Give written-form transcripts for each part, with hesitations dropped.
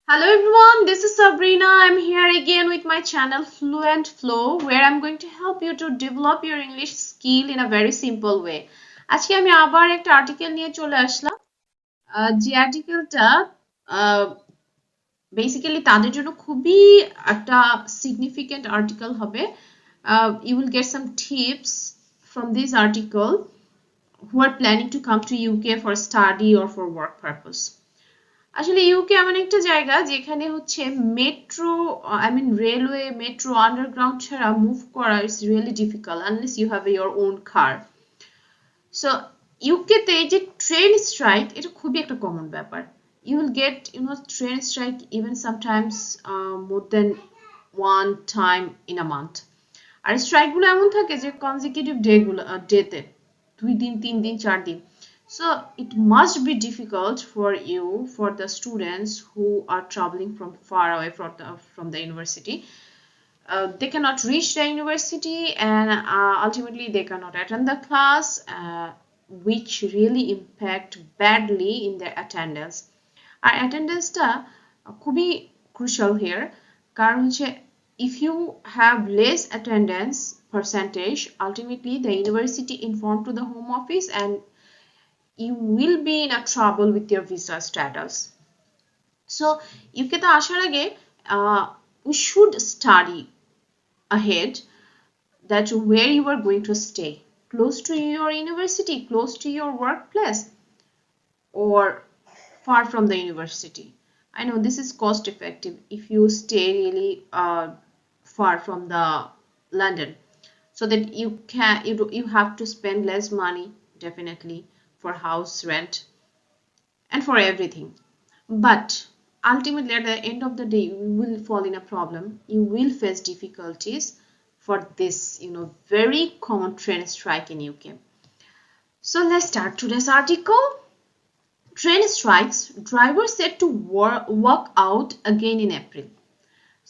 Hello everyone, this is Sabrina. I'm here again with my channel Fluent Flow where I'm going to help you to develop your English skill in a very simple way. আজকে আমি আবার একটা article নিয়ে চলে আসলাম যে আর্টিকেলটা basically তাদের জন্য খুবই একটা সিগনিফিক্যান্ট আর্টিকেল হবে you will get some tips from this article who are planning to come to UK for study or for work purpose. আসলে ইউকে এমন একটা জায়গা যেখানে হচ্ছে মেট্রো রেলওয়ে মেট্রো আন্ডারগ্রাউন্ড ছাড়া মুভ করা it's really difficult unless you have your own car so ইউকেতে এই যে ট্রেন স্ট্রাইক এটা খুবই একটা কমন ব্যাপার you will get train strike even sometimes more than one time in a month আর স্ট্রাইকগুলো এমন থাকে যে কনজিকিউটিভ ডেতে 2 দিন 3 দিন 4 দিন. So it must be difficult for you, for the students who are traveling from far away from the university. They cannot reach the university and ultimately they cannot attend the class, which really impact badly in their attendance. Our attendance টা খুবই crucial here কারণ হচ্ছে if you have less attendance percentage, ultimately the university inform to the home office and you will be in a trouble with your visa status. So UK তে আসার আগে we should study ahead that where you are going to stay, close to your university, close to your workplace, or far from the university. I know this is cost effective if you stay really far from the London, so that you have to spend less money definitely for house rent and for everything. But ultimately at the end of the day you will fall in a problem, you will face difficulties for this very common train strike in UK. So let's start today's article. Train strikes, drivers set to walk out again in April.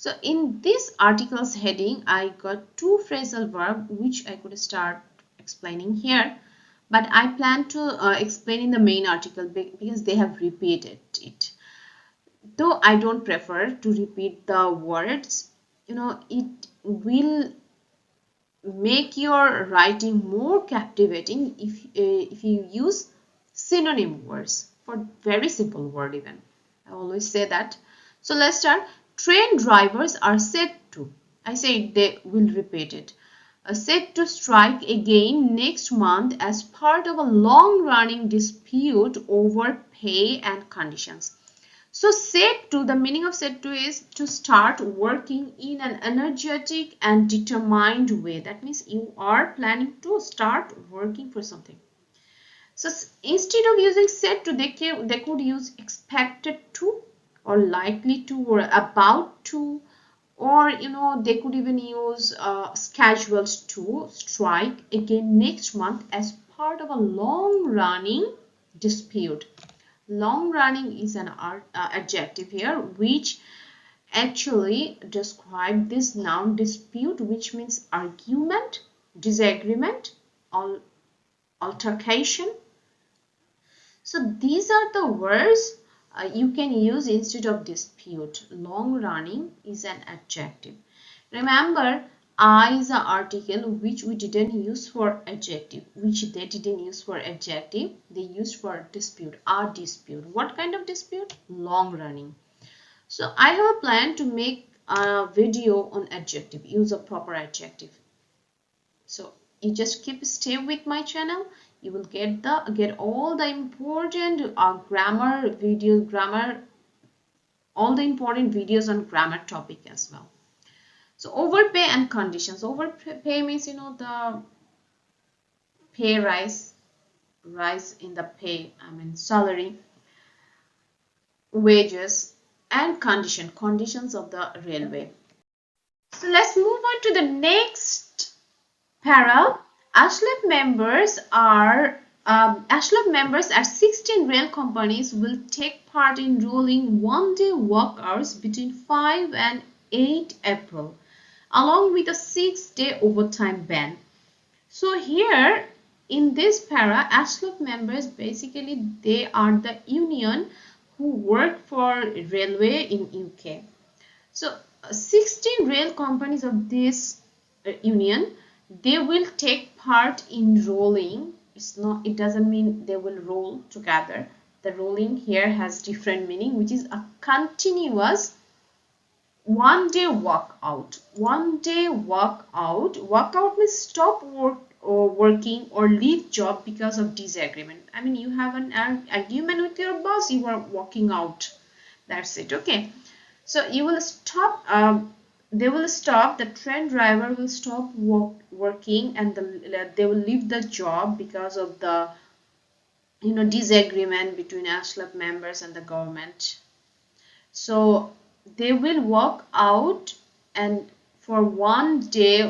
So in this article's heading I got two phrasal verbs which I could start explaining here, but I plan to explain in the main article because they have repeated it. Though I don't prefer to repeat the words, it will make your writing more captivating if you use synonym words for very simple word even. I always say that. So let's start. Train drivers are set to, I say they will repeat it, set to strike again next month as part of a long-running dispute over pay and conditions. So set to, the meaning of set to is to start working in an energetic and determined way. That means you are planning to start working for something. So instead of using set to, they could use expected to or likely to or about to, or they could even use scheduled to strike again next month as part of a long-running dispute. Long-running is an adjective here which actually describe this noun dispute, which means argument, disagreement, altercation. So these are the words you can use instead of dispute. Long running is an adjective. Remember, is an article which we didn't use for adjective, which they didn't use for adjective, they used for dispute. A dispute. What kind of dispute? Long running. So I have a plan to make a video on adjective, use of proper adjective. So you just stay with my channel. You will get all the important grammar, all the important videos on grammar topic as well. So overpay and conditions. Overpay means the pay rise in the pay, salary, wages, and conditions of the railway. So let's move on to the next para. ASHLAB members at 16 rail companies will take part in rolling one-day work hours between 5 and 8 April, along with a 6-day overtime ban. So here in this para, ASHLAB members basically they are the union who work for railway in UK. So 16 rail companies of this union, they will take part in rolling. It doesn't mean they will roll together. The rolling here has different meaning, which is a continuous one day walkout. One day walkout. Walkout means stop working or leave job because of disagreement. I mean, you have an argument with your boss, you are walking out. That's it. Okay. So you will stop. They will stop. The train driver will stop working, and they will leave the job because of the disagreement between ASLAP members and the government. So they will walk out, and for one day,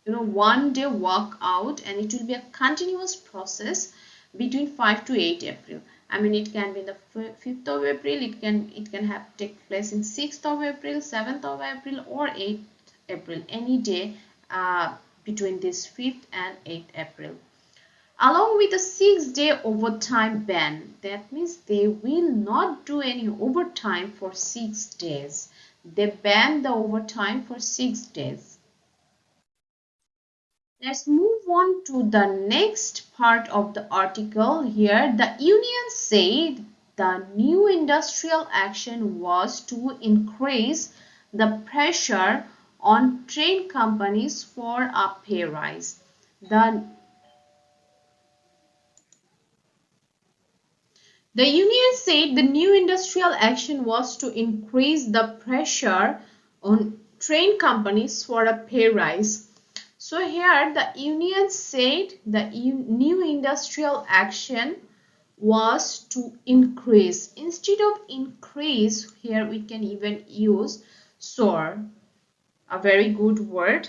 one day walk out, and it will be a continuous process between 5 to 8 April. I mean, it can be the 5th of April, it can have take place in 6th of April, 7th of April, or 8th April, any day between this 5th and 8th April. Along with a 6-day overtime ban. That means they will not do any overtime for 6 days. They ban the overtime for 6 days. Let's move on to the next part of the article here. The union said the new industrial action was to increase the pressure on train companies for a pay rise. The union said the new industrial action was to increase the pressure on train companies for a pay rise. So here the union said the new industrial action was to increase. Instead of increase, here we can even use soar, a very good word.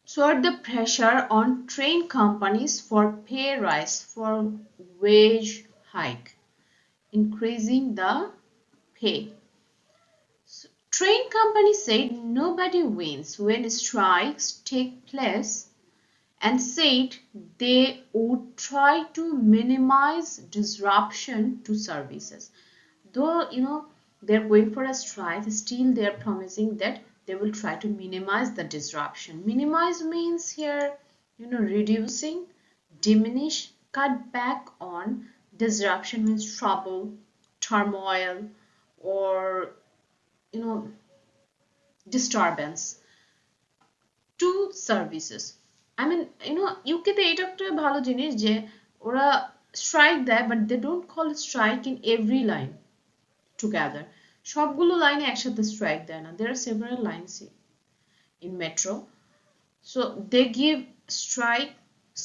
So the pressure on train companies for pay rise, for wage hike, increasing the pay. So, train companies said nobody wins when strikes take place, and said they would try to minimize disruption to services. Though they're going for a strike, still they're promising that they will try to minimize the disruption. Minimize means here reducing, diminish, cut back on. Disruption means trouble, turmoil, or disturbance to services. I mean, ইউকেতে এটা একটা ভালো জিনিস যে ওরা strike দেয়, but they don't call strike in every line together. সবগুলো লাইনে একসাথে স্ট্রাইক দেয় না। There are several lines in metro, so they give strike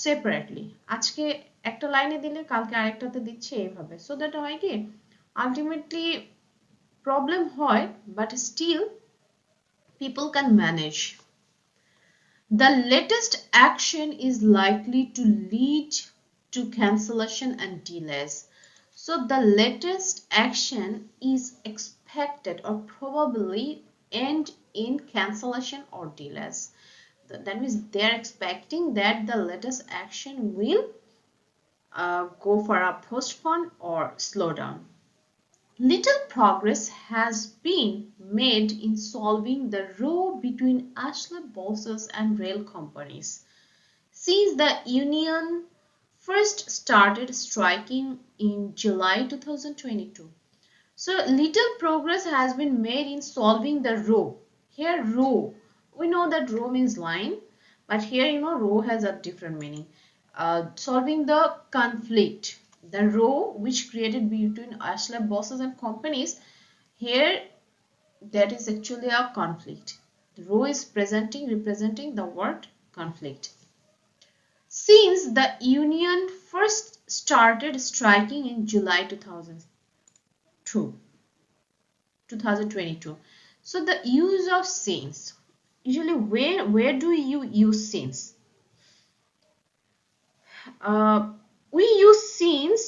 separately. আজকে একটা লাইনে দিলে কালকে আরেকটাতে দিচ্ছে এইভাবে, so that হয় কি ultimately problem হয়, but still people can manage. The latest action is likely to lead to cancellation and delays. So the latest action is expected or probably end in cancellation or delays. That means they're expecting that the latest action will go for a postpone or slow down. Little progress has been made in solving the row between ASLAP bosses and rail companies since the union first started striking in July 2022. So little progress has been made in solving the row. Here row, we know that row means line, but here row has a different meaning. Solving the conflict, the row which created between ASLAP bosses and companies, here that is actually a conflict. The row is representing the word conflict. Since the union first started striking in July 2022. So the use of since, usually where do you use since? We use since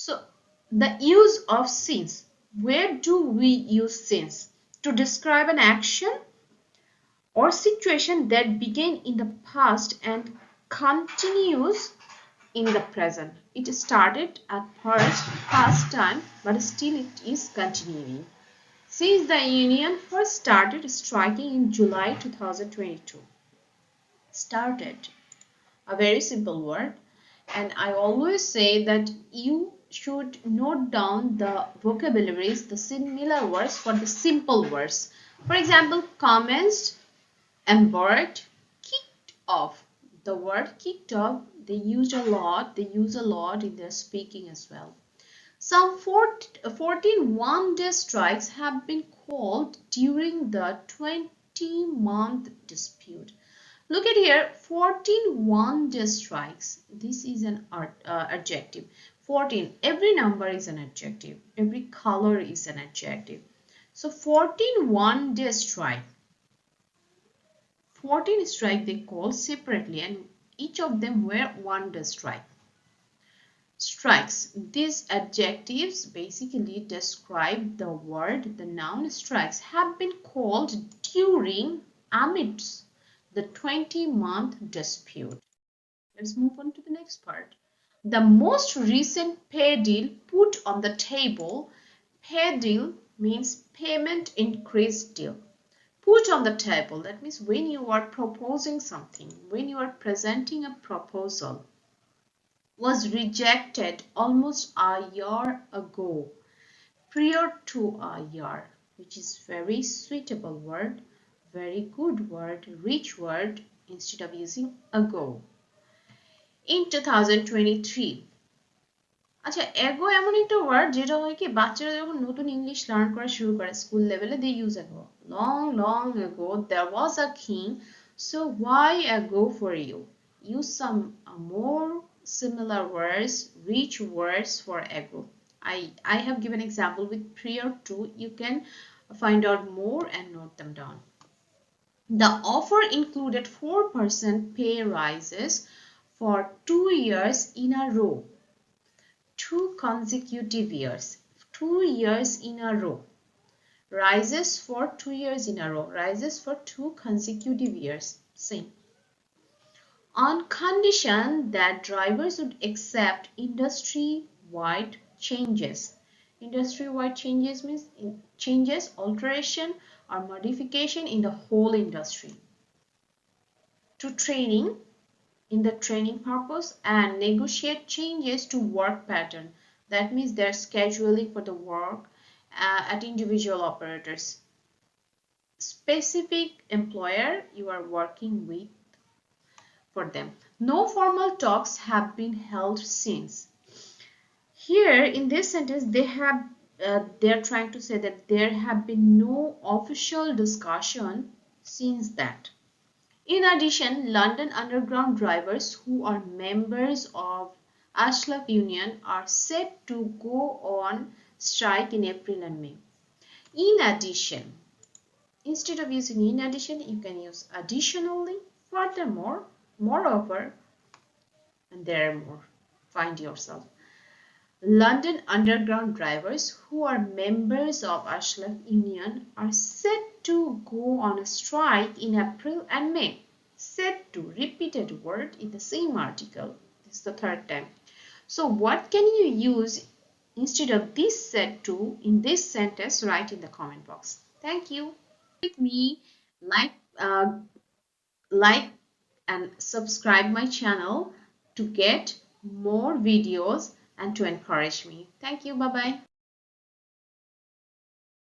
so the use of since, where do we use since? To describe an action, or situation that began in the past and continues in the present. It started at first past time, but still it is continuing. Since the union first started striking in July 2022. Started, a very simple word, and I always say that you should note down the vocabularies, the similar words for the simple words. For example, commenced, embarked, kicked off. The word kicked off, they use a lot in their speaking as well. Some 14 one-day strikes have been called during the 20-month dispute. Look at here, 14 one-day strikes. This is an adjective. 14, every number is an adjective. Every color is an adjective. So 14 one-day strike. 14 strike they call separately, and each of them were one-day strike. Strikes. These adjectives basically describe the word, the noun strikes have been called during, amidst the 20-month dispute. Let's move on to the next part. The most recent pay deal put on the table. Pay deal means payment increase deal. Put on the table, that means when you are proposing something, when you are presenting a proposal, was rejected almost a year ago, prior to a year, which is very suitable word, very good word, rich word, instead of using ago. In 2023. আচ্ছা এগো এমন একটা word যেটা হয় কি বাচ্চারা যখন নতুন ইংলিশ লার্ন করা শুরু করে স্কুল লেভেলে they use ago. Long ago there was a king, so why ago for you? Use some more similar words, rich words for ago. I have given example with prior to. You can find out more and note them down. The offer included 4% pay rises for 2 years in a row. 2 consecutive years. 2 years in a row. Rises for 2 years in a row. Rises for 2 consecutive years. Same. On condition that drivers would accept industry-wide changes. Industry-wide changes means changes, alteration, or modification in the whole industry. To training, in the training purpose, and negotiate changes to work pattern. That means they're scheduling for the work at individual operators. Specific employer you are working with for them. No formal talks have been held since. Here in this sentence they're trying to say that there have been no official discussion since that. In addition, London Underground drivers who are members of Ashlaf Union are set to go on strike in April and May. In addition, instead of using in addition, you can use additionally, furthermore, moreover, and there are more. Find yourself. London Underground drivers who are members of Ashlaf Union are set to go on a strike in April and May. Set to, repeated word in the same article. This is the third time. So what can you use instead of this set to in this sentence? Write in the comment box. Thank you. With me, like and subscribe my channel to get more videos and to encourage me. Thank you. Bye bye.